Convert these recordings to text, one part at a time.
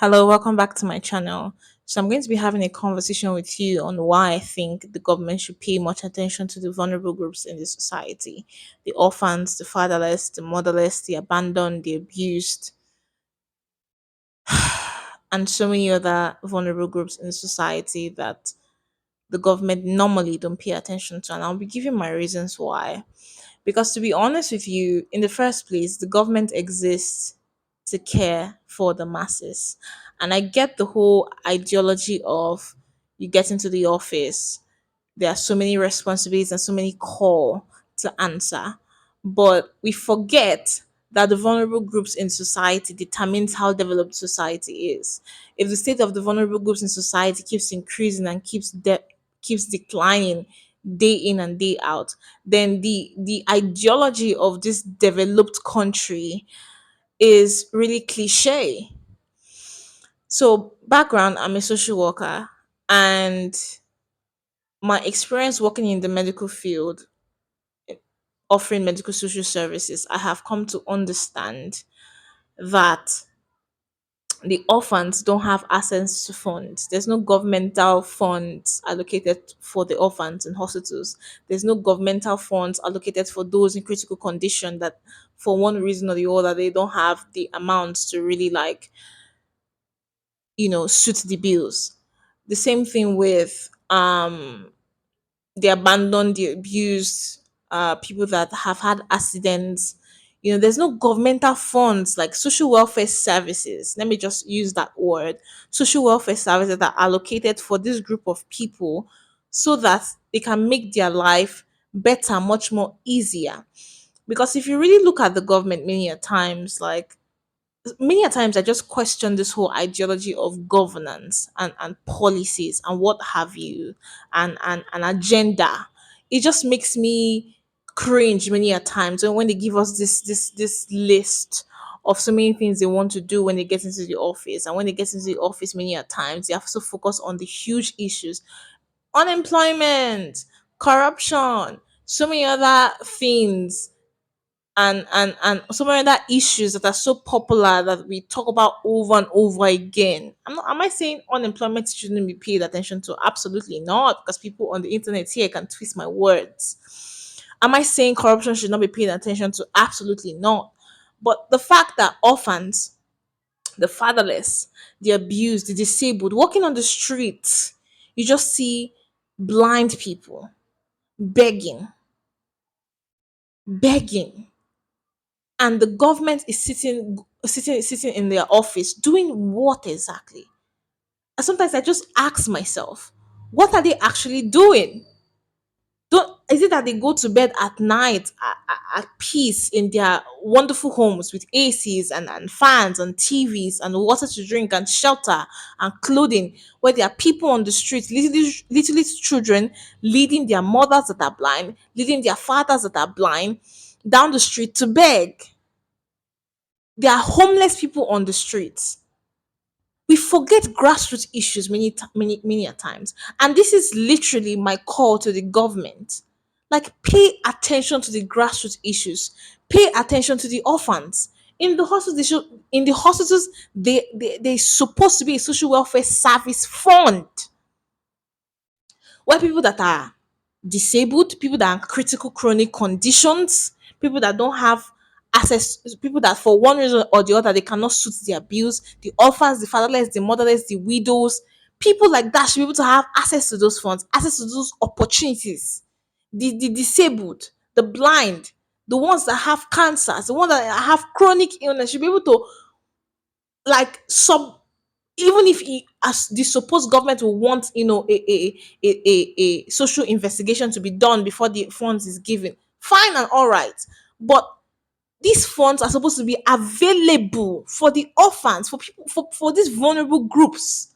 Hello, welcome back to my channel. So, I'm going to be having a conversation with you on why I think the government should pay much attention to the vulnerable groups in the society: the orphans, the fatherless, the motherless, the abandoned, the abused, and so many other vulnerable groups in society that the government normally don't pay attention to. And I'll be giving my reasons why. Because to be honest with you, in the first place, the government exists to care for the masses. And I get the whole ideology of you get into the office, there are so many responsibilities and so many call to answer. But we forget that the vulnerable groups in society determines how developed society is. If the state of the vulnerable groups in society keeps increasing and keeps declining day in and day out, then the ideology of this developed country is really cliche. So background, I'm a social worker, and my experience working in the medical field, offering medical social services, I have come to understand that the orphans don't have access to funds. There's no governmental funds allocated for the orphans in hospitals. There's no governmental funds allocated for those in critical condition that, for one reason or the other, they don't have the amounts to really suit the bills. The same thing with the abandoned, the abused, people that have had accidents. There's no governmental funds like social welfare services. Let me just use that word. Social welfare services that are allocated for this group of people so that they can make their life better, much more easier. Because if you really look at the government many a times I just question this whole ideology of governance and policies and what have you, and an agenda. It just makes me cringe many a times when they give us this list of so many things they want to do when they get into the office. And when they get into the office, many a times they have to focus on the huge issues: unemployment, corruption, so many other things, and so many other issues that are so popular that we talk about over and over again. Am I saying unemployment shouldn't be paid attention to? Absolutely not, because people on the internet here can twist my words. Am I saying corruption should not be paid attention to? Absolutely not. But the fact that orphans, the fatherless, the abused, the disabled, walking on the streets, you just see blind people begging, begging, and the government is sitting in their office doing what exactly? And sometimes I just ask myself, what are they actually doing? Don't Is it that they go to bed at night at peace in their wonderful homes with ACs and fans and TVs and water to drink and shelter and clothing, where there are people on the street, literally children leading their mothers that are blind, leading their fathers that are blind down the street to beg? There are homeless people on the streets. We forget grassroots issues many a times. And this is literally my call to the government. Like, pay attention to the grassroots issues. Pay attention to the orphans. In the hospitals, they supposed to be a social welfare service fund where people that are disabled, people that are in critical chronic conditions, people that don't have access, people that for one reason or the other they cannot suit their bills, the orphans, the fatherless, the motherless, the widows, people like that should be able to have access to those funds, access to those opportunities. The disabled, the blind, the ones that have cancers, the ones that have chronic illness should be able to, like, even if as the supposed government will want, a social investigation to be done before the funds is given, fine and all right. But these funds are supposed to be available for the orphans, for people, for these vulnerable groups.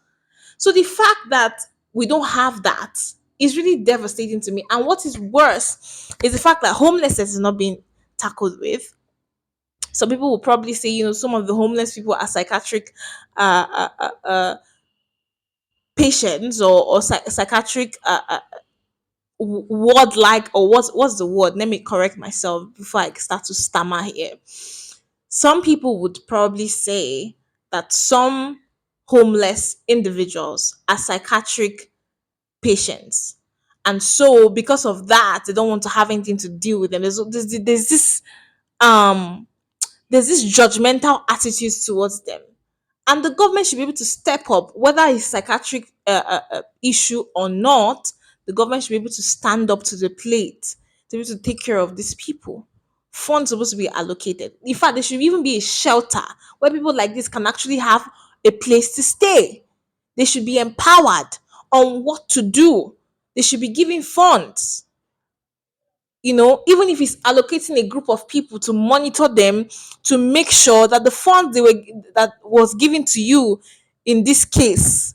So the fact that we don't have that is really devastating to me. And what is worse is the fact that homelessness is not being tackled with. Some people will probably say, some of the homeless people are psychiatric patients, or psychiatric word, like, or what's the word? Let me correct myself before I start to stammer here. Some people would probably say that some homeless individuals as psychiatric patients. And so because of that, they don't want to have anything to deal with them. Um there's this judgmental attitude towards them. And the government should be able to step up, whether it's psychiatric issue or not. The government should be able to stand up to the plate to be able to take care of these people. Funds supposed to be allocated. In fact, there should even be a shelter where people like this can actually have a place to stay. They should be empowered on what to do. They should be given funds. Even if it's allocating a group of people to monitor them, to make sure that the funds that was given to you in this case,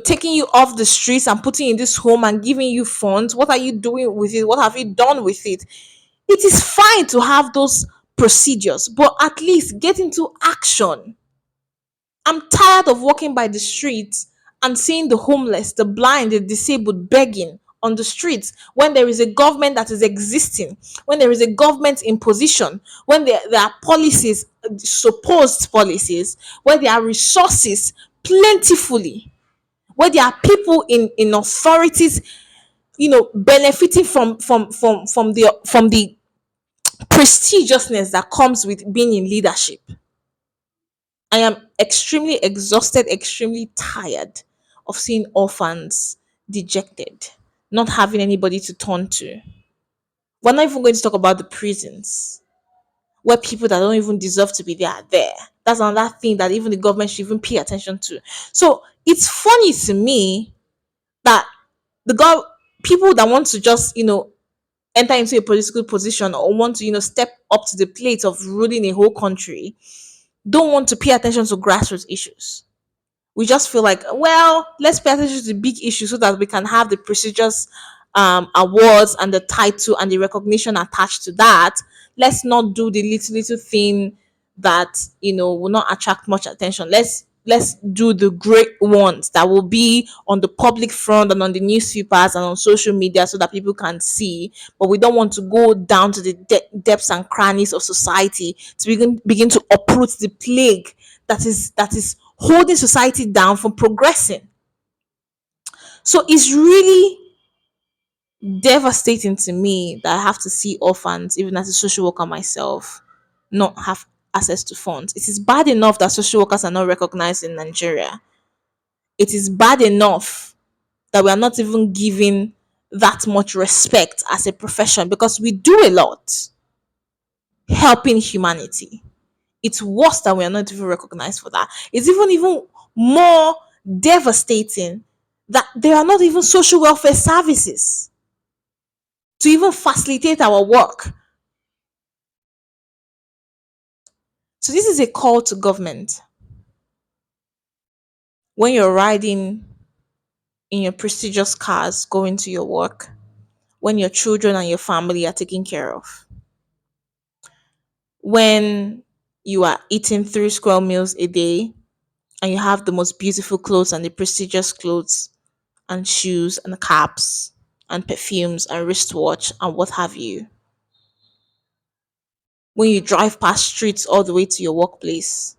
taking you off the streets and putting you in this home and giving you funds, what are you doing with it? What have you done with it? It is fine to have those procedures, but at least get into action. I'm tired of walking by the streets and seeing the homeless, the blind, the disabled begging on the streets when there is a government that is existing, when there is a government in position, when there are policies, supposed policies, where there are resources plentifully, where there are people in authorities, benefiting from the prestigiousness that comes with being in leadership. I am extremely exhausted, extremely tired of seeing orphans dejected, not having anybody to turn to. We're not even going to talk about the prisons where people that don't even deserve to be there are there. That's another thing that even the government should even pay attention to. So it's funny to me that the people that want to just enter into a political position or want to step up to the plate of ruling a whole country don't want to pay attention to grassroots issues. We just feel like, well, let's pay attention to the big issues so that we can have the prestigious awards and the title and the recognition attached to that. Let's not do the little thing that will not attract much attention. Let's do the great ones that will be on the public front and on the newspapers and on social media so that people can see. But we don't want to go down to the depths and crannies of society to begin to uproot the plague that is holding society down from progressing. So it's really devastating to me that I have to see orphans, even as a social worker myself, not have access to funds. It is bad enough that social workers are not recognized in Nigeria. It is bad enough that we are not even given that much respect as a profession because we do a lot helping humanity. It's worse that we are not even recognized for that. It's even more devastating that there are not even social welfare services to even facilitate our work. So this is a call to government. When you're riding in your prestigious cars going to your work, when your children and your family are taken care of, when you are eating 3 square meals a day and you have the most beautiful clothes and the prestigious clothes and shoes and caps and perfumes and wristwatch and what have you. When you drive past streets all the way to your workplace,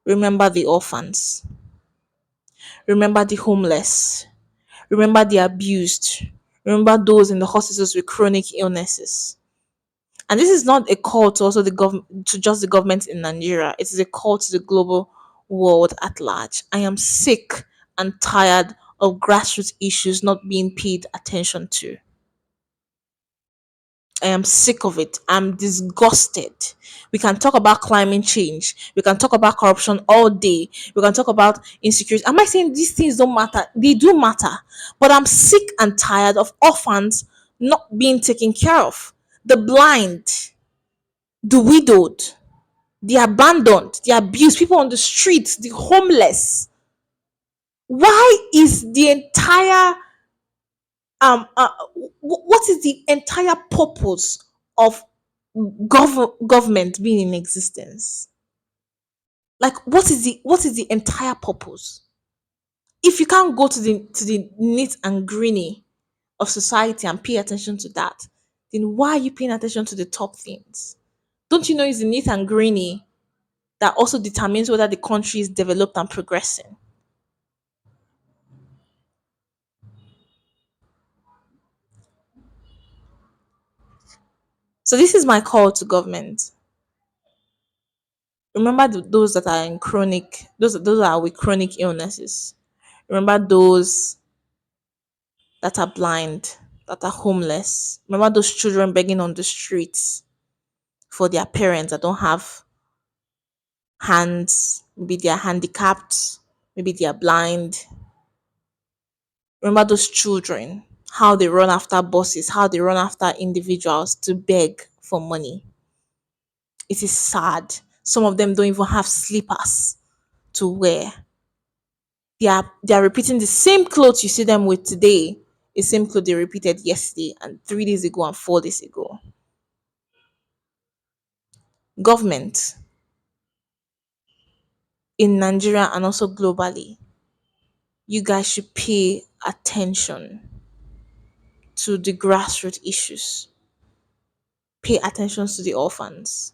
remember the orphans, remember the homeless, remember the abused, remember those in the hospitals with chronic illnesses. And this is not a call to also the government, to just the government in Nigeria. It is a call to the global world at large. I am sick and tired of grassroots issues not being paid attention to. I am sick of it. I'm disgusted. We can talk about climate change. We can talk about corruption all day. We can talk about insecurity. Am I saying these things don't matter? They do matter. But I'm sick and tired of orphans not being taken care of. The blind, the widowed, the abandoned, the abused, people on the streets, the homeless. Why is the entire what is the entire purpose of government being in existence? Like what is the entire purpose? If you can't go to the neat and greeny of society and pay attention to that, then why are you paying attention to the top things? Don't you know it's the neat and greeny that also determines whether the country is developed and progressing. So this is my call to government. Remember those that are in chronic, those that are with chronic illnesses. Remember those that are blind, that are homeless. Remember those children begging on the streets for their parents that don't have hands. Maybe they are handicapped, maybe they are blind. Remember those children, how they run after bosses, how they run after individuals to beg for money. It is sad. Some of them don't even have slippers to wear. They are repeating the same clothes you see them with today, the same clothes they repeated yesterday and 3 days ago and 4 days ago. Government in Nigeria and also globally, you guys should pay attention to the grassroots issues. Pay attention to the orphans.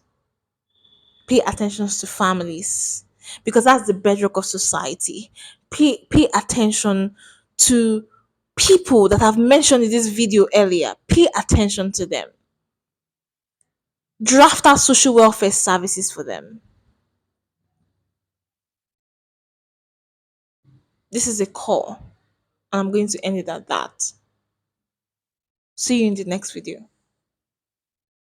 Pay attention to families because that's the bedrock of society. Pay attention to people that I've mentioned in this video earlier. Pay attention to them. Draft out social welfare services for them. This is a call, and I'm going to end it at that. See you in the next video.